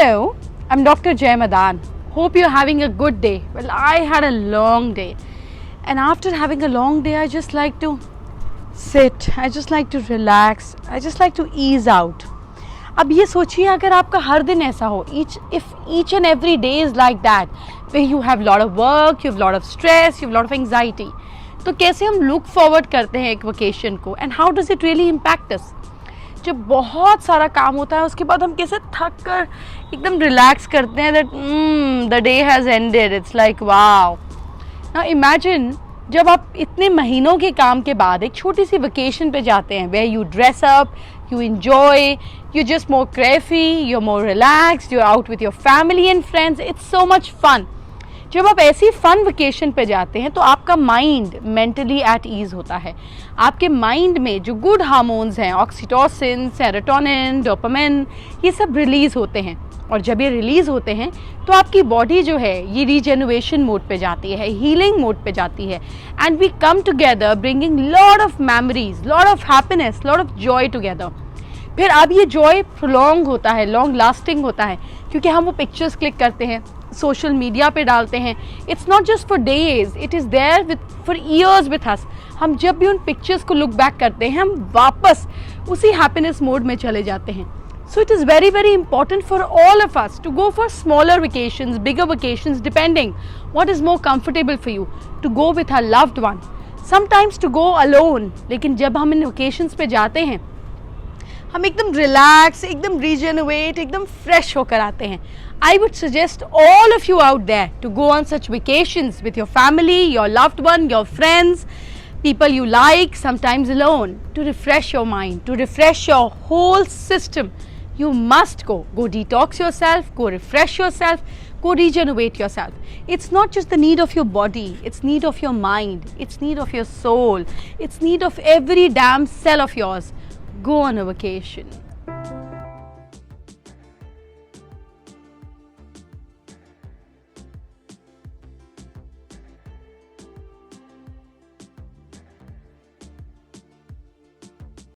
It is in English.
Hello, I'm Dr. Jay Madaan. Hope you're having a good day. Well, I had a long day, and after having a long day, I just like to sit, I just like to relax, I just like to ease out. अब ये सोचिए अगर आपका हर दिन ऐसा हो, if each and every day is like that, where you have lot of work, you have lot of stress, you have lot of anxiety, तो कैसे हम look forward करते हैं एक vacation को, and how does it really impact us? जब बहुत सारा काम होता है उसके बाद हम कैसे थक कर एकदम रिलैक्स करते हैं, that the day has ended, it's like wow. Now imagine जब आप इतने महीनों के काम के बाद एक छोटी सी वेकेशन पे जाते हैं, where you dress up, you enjoy, you're just more carefree, you're more relaxed, you're out with your family and friends, it's so much fun. जब आप ऐसी फन वेकेशन पे जाते हैं तो आपका माइंड मेंटली एट ईज होता है. आपके माइंड में जो गुड हार्मोन्स हैं, ऑक्सीटोसिन, सेरोटोनिन, डोपामिन, ये सब रिलीज़ होते हैं. और जब ये रिलीज़ होते हैं तो आपकी बॉडी जो है ये रीजेनरेशन मोड पे जाती है, हीलिंग मोड पे जाती है, and we come together bringing lot of memories, lot of happiness, lot of joy together. फिर अब ये जॉय प्रोलॉन्ग होता है, लॉन्ग लास्टिंग होता है, क्योंकि हम वो पिक्चर्स क्लिक करते हैं, सोशल मीडिया पे डालते हैं. It's not just for days, it is there with for years with us. हम जब भी उन पिक्चर्स को लुक बैक करते हैं हम वापस उसी हैप्पीनेस मोड में चले जाते हैं. So it is very, very important for all of us to go for smaller vacations, bigger vacations, depending what is more comfortable for you, to go with our loved one, sometimes to go alone. लेकिन जब हम इन vacations पे जाते हैं हम एकदम relax, एकदम regenerate, एकदम fresh होकर आते हैं. I would suggest all of you out there to go on such vacations with your family, your loved one, your friends, people you like, sometimes alone, to refresh your mind, to refresh your whole system. You must go detox yourself, go refresh yourself, go regenerate yourself. It's not just the need of your body, it's need of your mind, it's need of your soul, it's need of every damn cell of yours. Go on a vacation.